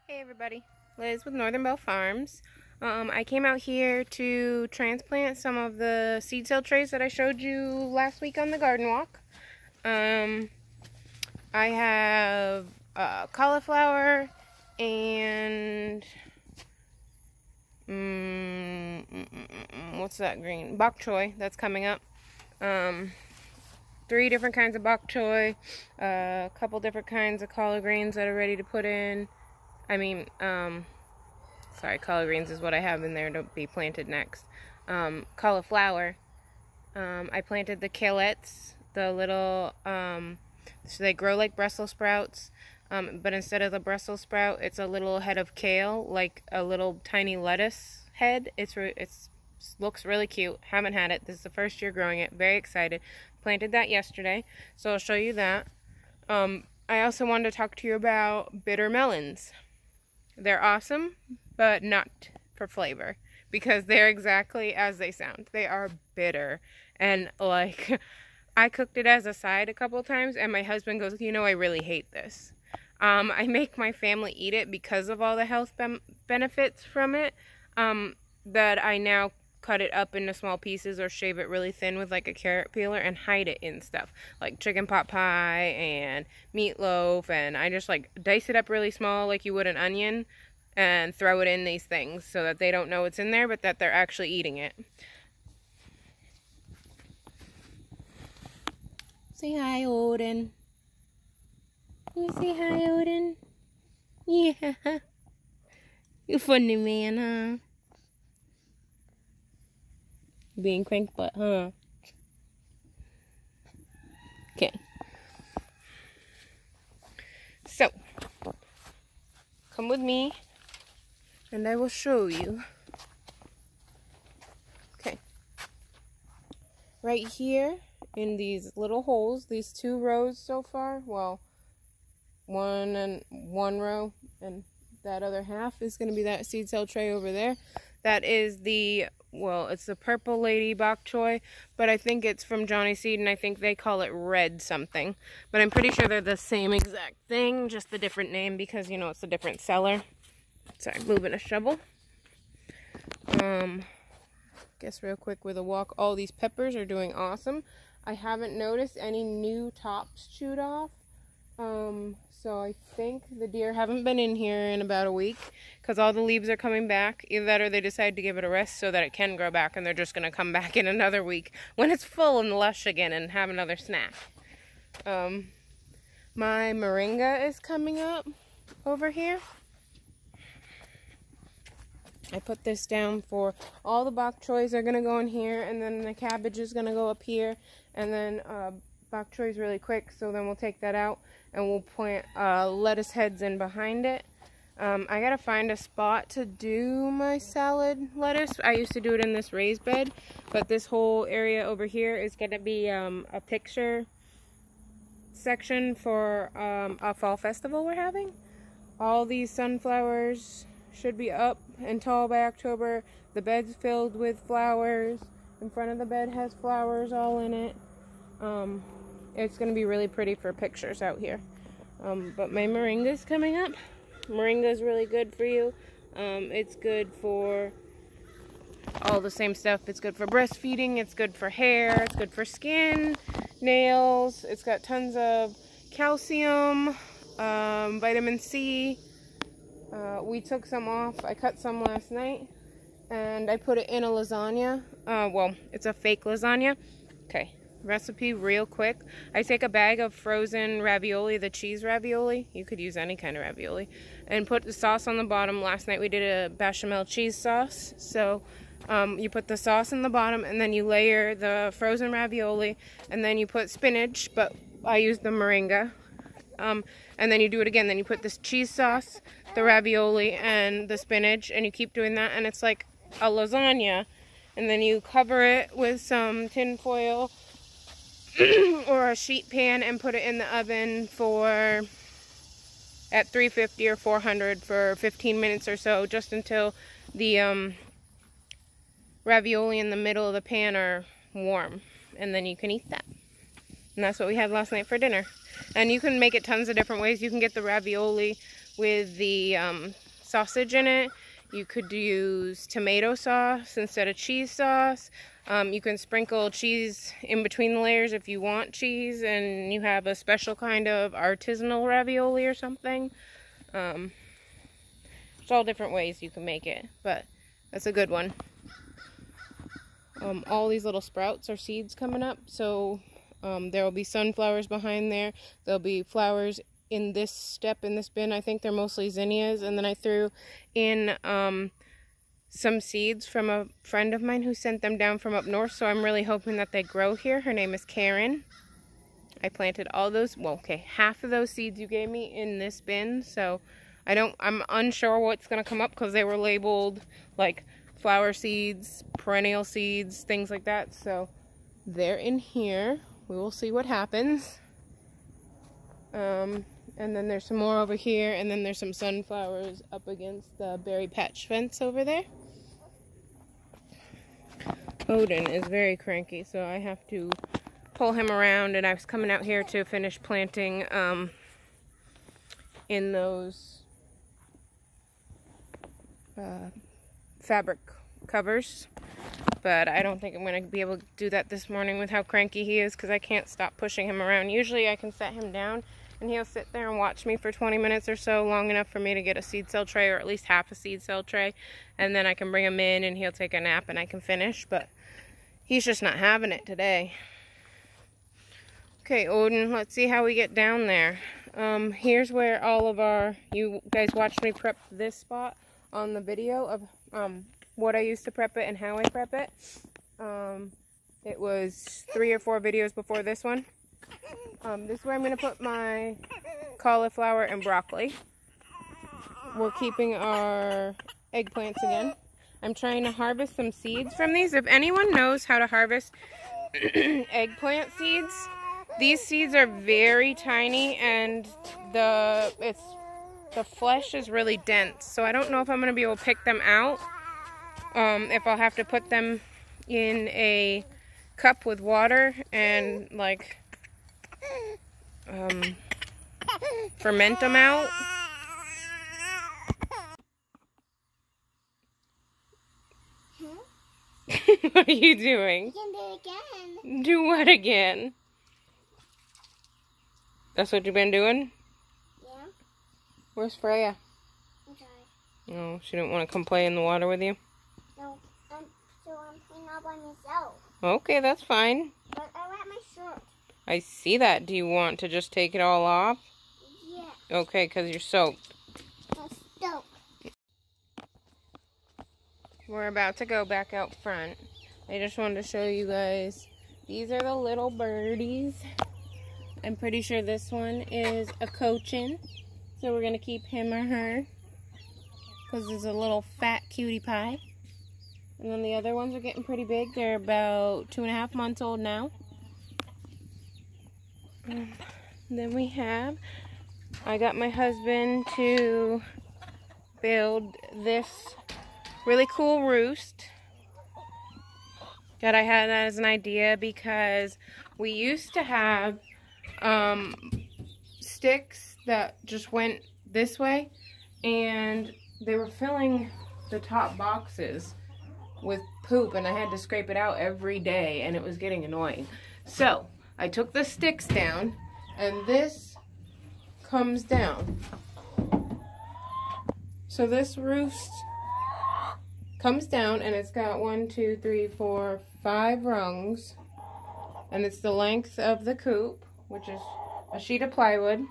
Hey everybody, Liz with Northern Bell Farms. I came out here to transplant some of the seed cell trays that I showed you last week on the garden walk. I have cauliflower and what's that green? Bok choy that's coming up. 3 different kinds of bok choy, a couple different kinds of collard greens that are ready to put in. Sorry, collard greens is what I have in there to be planted next. Cauliflower. I planted the kalettes, the little, so they grow like Brussels sprouts, but instead of the Brussels sprout, it's a little head of kale, like a little tiny lettuce head. It's looks really cute. Haven't had it. This is the first year growing it. Very excited. Planted that yesterday, so I'll show you that. I also wanted to talk to you about bitter melons. They're awesome, but not for flavor, because they're exactly as they sound. They are bitter, and like, I cooked it as a side a couple times, and my husband goes, you know, I really hate this. I make my family eat it because of all the health benefits from it, that I now cut it up into small pieces or shave it really thin with like a carrot peeler and hide it in stuff like chicken pot pie and meatloaf, and I just like dice it up really small like you would an onion and throw it in these things so that they don't know it's in there, but that they're actually eating it. Say hi, Odin. You say hi, Odin? Yeah. You funny man, huh? Being crank butt, huh? Okay. So, come with me and I will show you. Okay. Right here in these little holes, these 2 rows so far, well, one row and that other half is going to be that seed cell tray over there. That is the, well, it's the Purple Lady Bok Choy, but I think it's from Johnny Seed, and I think they call it red something. But I'm pretty sure they're the same exact thing, just a different name because, you know, it's a different seller. Sorry, moving a shovel. Guess real quick with a walk, all these peppers are doing awesome. I haven't noticed any new tops chewed off. So I think the deer haven't been in here in about a week because all the leaves are coming back. Either that or they decide to give it a rest so that it can grow back, and they're just going to come back in another week when it's full and lush again and have another snack. My moringa is coming up over here. I put this down for all the bok choys are going to go in here, and then the cabbage is going to go up here, and then bok choy is really quick, so then we'll take that out and we'll plant lettuce heads in behind it. I gotta find a spot to do my salad lettuce. I used to do it in this raised bed, but this whole area over here is gonna be a picture section for a fall festival we're having. All these sunflowers should be up and tall by October. The bed's filled with flowers. In front of the bed has flowers all in it. It's going to be really pretty for pictures out here. But my moringa is coming up. Moringa is really good for you. It's good for all the same stuff. It's good for breastfeeding. It's good for hair. It's good for skin, nails. It's got tons of calcium, vitamin C. We took some off. I cut some last night. And I put it in a lasagna. Well, it's a fake lasagna. Okay. Recipe real quick. I take a bag of frozen ravioli, the cheese ravioli, you could use any kind of ravioli, and put the sauce on the bottom. Last night we did a bechamel cheese sauce, so you put the sauce in the bottom and then you layer the frozen ravioli, and then you put spinach, but I used the moringa, and then you do it again. Then you put this cheese sauce, the ravioli, and the spinach, and you keep doing that, and it's like a lasagna. And then you cover it with some tin foil or a sheet pan and put it in the oven at 350 or 400 for 15 minutes or so, just until the ravioli in the middle of the pan are warm, and then you can eat that. And that's what we had last night for dinner. And you can make it tons of different ways. You can get the ravioli with the sausage in it. You could use tomato sauce instead of cheese sauce. You can sprinkle cheese in between the layers if you want cheese and you have a special kind of artisanal ravioli or something. There's all different ways you can make it, but that's a good one. All these little sprouts are seeds coming up, so there will be sunflowers behind there. There'll be flowers in this step, in this bin. I think they're mostly zinnias, and then I threw in some seeds from a friend of mine who sent them down from up north, so I'm really hoping that they grow here. Her name is Karen. I planted all those, well, okay, half of those seeds you gave me in this bin, so I'm unsure what's going to come up because they were labeled like flower seeds, perennial seeds, things like that, so they're in here. We will see what happens. And then there's some more over here, and then there's some sunflowers up against the berry patch fence over there. Odin is very cranky, so I have to pull him around, and I was coming out here to finish planting in those fabric covers, but I don't think I'm going to be able to do that this morning with how cranky he is, because I can't stop pushing him around. Usually I can set him down and he'll sit there and watch me for 20 minutes or so, long enough for me to get a seed cell tray, or at least half a seed cell tray, and then I can bring him in and he'll take a nap and I can finish, but he's just not having it today. Okay, Odin, let's see how we get down there. Here's where all of you guys watched me prep this spot on the video of what I used to prep it and how I prep it. It was 3 or 4 videos before this one. This is where I'm going to put my cauliflower and broccoli. We're keeping our eggplants again. I'm trying to harvest some seeds from these. If anyone knows how to harvest eggplant seeds, these seeds are very tiny and the flesh is really dense. So I don't know if I'm going to be able to pick them out. If I'll have to put them in a cup with water and like ferment them out. What are you doing? You can do it again. Do what again? That's what you've been doing? Yeah. Where's Freya? I'm sorry. Oh, she didn't want to come play in the water with you? No, I'm playing all by myself. Okay, that's fine. But I wet my shirt. I see that. Do you want to just take it all off? Yeah. Okay, because you're soaked. I'm stoked. We're about to go back out front. I just wanted to show you guys. These are the little birdies. I'm pretty sure this one is a cochin. So we're going to keep him or her, because there's a little fat cutie pie. And then the other ones are getting pretty big. They're about 2.5 months old now. And then I got my husband to build this really cool roost that I had as an idea, because we used to have sticks that just went this way, and they were filling the top boxes with poop, and I had to scrape it out every day, and it was getting annoying. So I took the sticks down, and this comes down. So this roost comes down, and it's got 1, 2, 3, 4, 5 rungs, and it's the length of the coop, which is a sheet of plywood.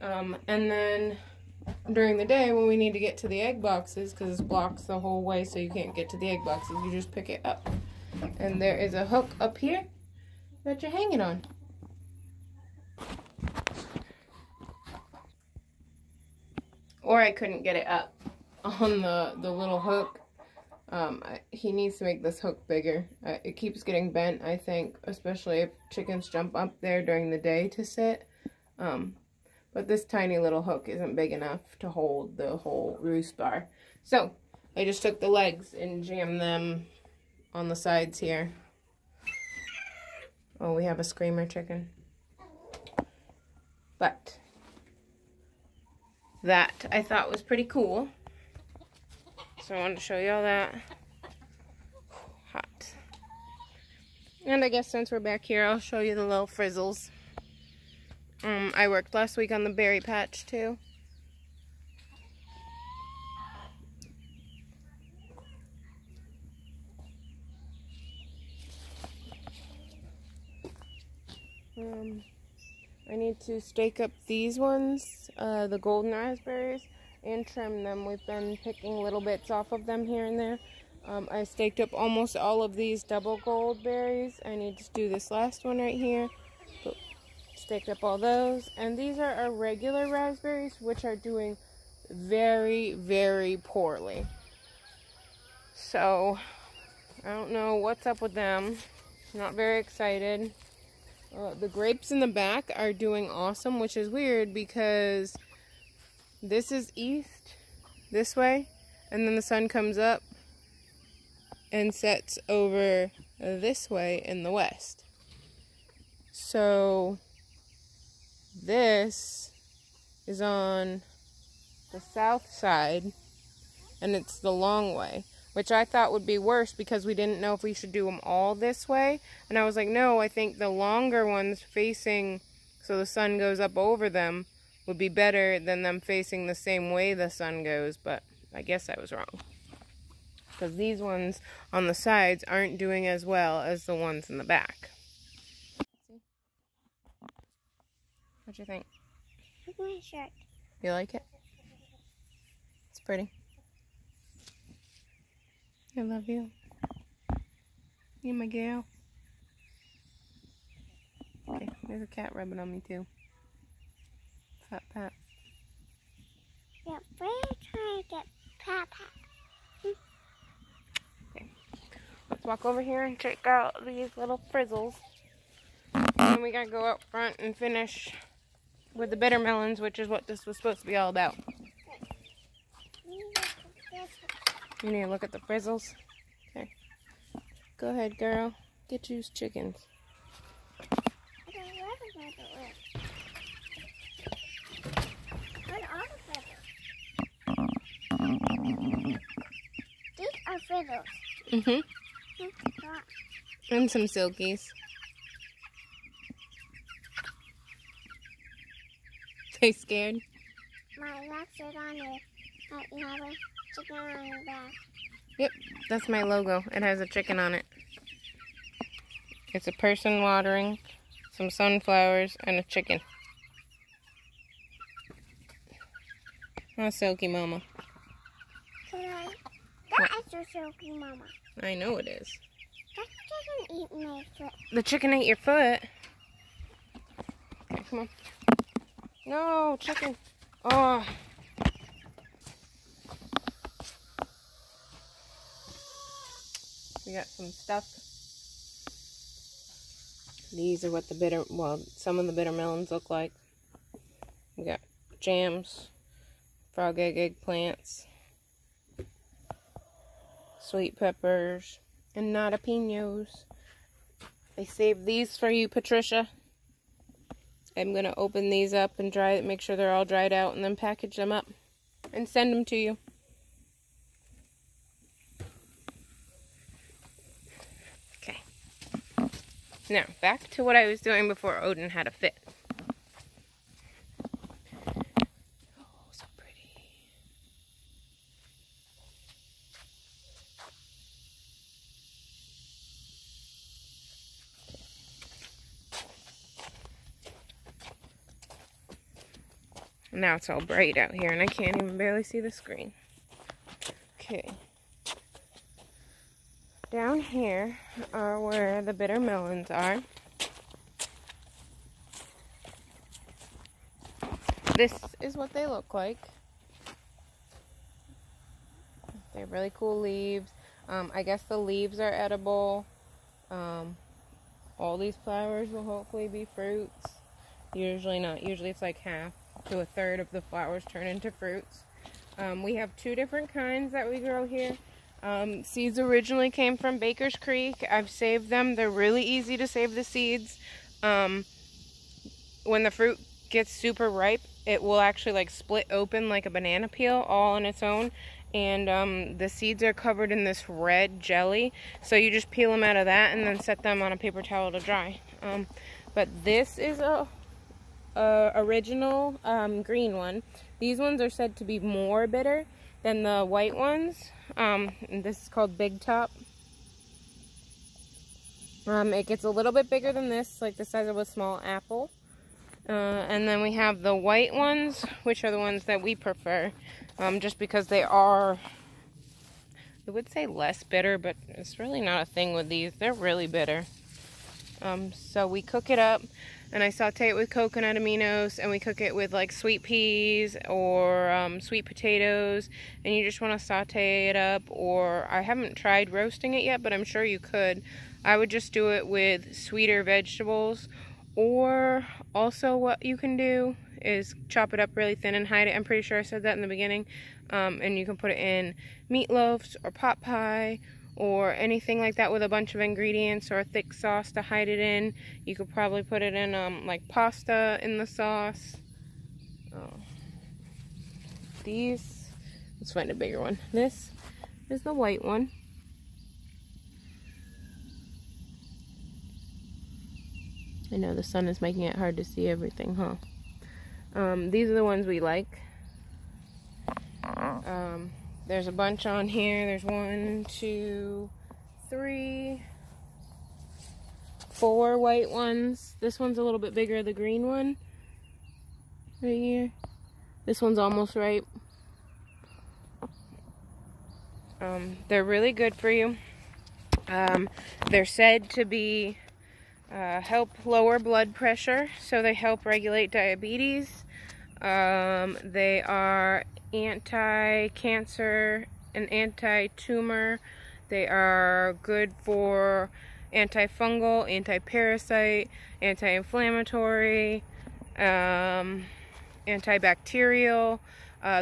And then during the day, when we need to get to the egg boxes, because it's blocked the whole way so you can't get to the egg boxes, you just pick it up. And there is a hook up here that you're hanging on. Or I couldn't get it up on the little hook. He needs to make this hook bigger. It keeps getting bent, I think, especially if chickens jump up there during the day to sit. But this tiny little hook isn't big enough to hold the whole roost bar. So I just took the legs and jammed them on the sides here. Oh, we have a screamer chicken. But that I thought was pretty cool. So I wanted to show you all that. Hot. And I guess since we're back here, I'll show you the little frizzles. I worked last week on the berry patch too. I need to stake up these ones, the golden raspberries, and trim them. We've been picking little bits off of them here and there. I staked up almost all of these double gold berries. I need to do this last one right here. Staked up all those. And these are our regular raspberries, which are doing very, very poorly. So, I don't know what's up with them. Not very excited. The grapes in the back are doing awesome, which is weird because this is east, this way, and then the sun comes up and sets over this way in the west. So this is on the south side, and it's the long way, which I thought would be worse because we didn't know if we should do them all this way. And I was like, no, I think the longer ones facing so the sun goes up over them would be better than them facing the same way the sun goes. But I guess I was wrong, because these ones on the sides aren't doing as well as the ones in the back. What do you think? Look at my shirt. You like it? It's pretty. I love you. You my gal. Okay, there's a cat rubbing on me too. Pat pat. Yeah, we're trying to get pat pat. Okay. Let's walk over here and check out these little frizzles. And then we gotta go up front and finish with the bitter melons, which is what this was supposed to be all about. You need to look at the frizzles. Okay. Go ahead, girl. Get you chickens. I don't know what are the frizzles? These are frizzles. Mm-hmm. And some silkies. They scared? My legs are on there. You have a chicken on your back. Yep, that's my logo. It has a chicken on it. It's a person watering, some sunflowers, and a chicken. Oh, Silky Mama. That is your Silky Mama. I know it is. That chicken eating my foot. The chicken ate your foot? Okay, come on. No, chicken. Oh. We got some stuff. These are what the bitter, well, some of the bitter melons look like. We got jams, frog egg eggplants, sweet peppers, and jalapenos. I saved these for you, Patricia. I'm going to open these up and make sure they're all dried out, and then package them up and send them to you. Okay. Now, back to what I was doing before Odin had a fit. Oh, so pretty. Now it's all bright out here, and I can't even barely see the screen. Okay. Down here are where the bitter melons are. This is what they look like. They have really cool leaves. I guess the leaves are edible. All these flowers will hopefully be fruits. Usually not. Usually it's like half to a third of the flowers turn into fruits. We have two different kinds that we grow here. Seeds originally came from Baker's Creek. I've saved them. They're really easy to save the seeds. When the fruit gets super ripe, it will actually like split open like a banana peel all on its own. And the seeds are covered in this red jelly, so you just peel them out of that and then set them on a paper towel to dry. But this is a original green one. These ones are said to be more bitter than the white ones. And this is called Big Top. It gets a little bit bigger than this, like the size of a small apple. And then we have the white ones, which are the ones that we prefer, just because they are, I would say less bitter, but it's really not a thing with these. They're really bitter. So we cook it up, and I saute it with coconut aminos, and we cook it with like sweet peas or sweet potatoes, and you just want to saute it up. Or I haven't tried roasting it yet, but I'm sure you could. I would just do it with sweeter vegetables. Or also what you can do is chop it up really thin and hide it. I'm pretty sure I said that in the beginning. And you can put it in meatloaves or pot pie or anything like that with a bunch of ingredients or a thick sauce to hide it in. You could probably put it in like pasta in the sauce. Let's find a bigger one. This is the white one. I know the sun is making it hard to see everything, huh? These are the ones we like. There's a bunch on here. There's 1, 2, 3, 4 white ones. This one's a little bit bigger, the green one. Right here. This one's almost ripe. They're really good for you. They're said to be help lower blood pressure, so they help regulate diabetes. They are anti-cancer and anti-tumor. They are good for antifungal, anti-parasite, anti-inflammatory, antibacterial.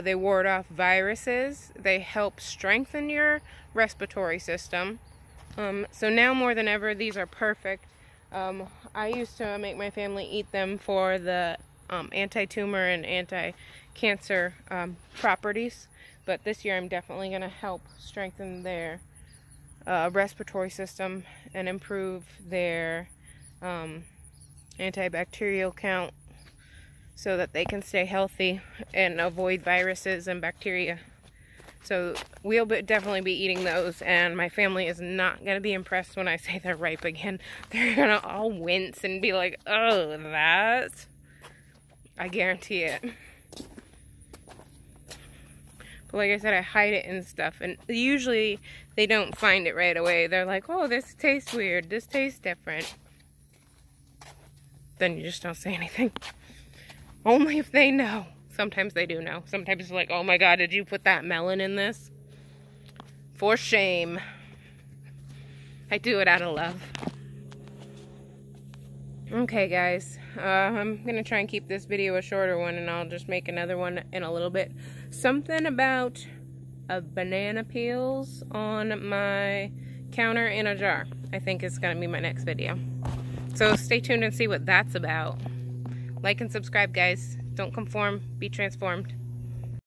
They ward off viruses. They help strengthen your respiratory system. So now more than ever, these are perfect. I used to make my family eat them for the anti-tumor and anti-cancer properties, but this year I'm definitely going to help strengthen their respiratory system and improve their antibacterial count so that they can stay healthy and avoid viruses and bacteria. So we'll definitely be eating those, and my family is not going to be impressed when I say they're ripe again. They're going to all wince and be like, oh, that? I guarantee it. But like I said, I hide it and stuff, and usually they don't find it right away. They're like, oh, this tastes weird. This tastes different. Then you just don't say anything. Only if they know. Sometimes they do know. Sometimes it's like, oh my god, did you put that melon in this? For shame. I do it out of love. Okay, guys. I'm going to try and keep this video a shorter one, and I'll just make another one in a little bit. Something about banana peels on my counter in a jar. I think it's going to be my next video. So stay tuned and see what that's about. Like and subscribe, guys. Don't conform, be transformed.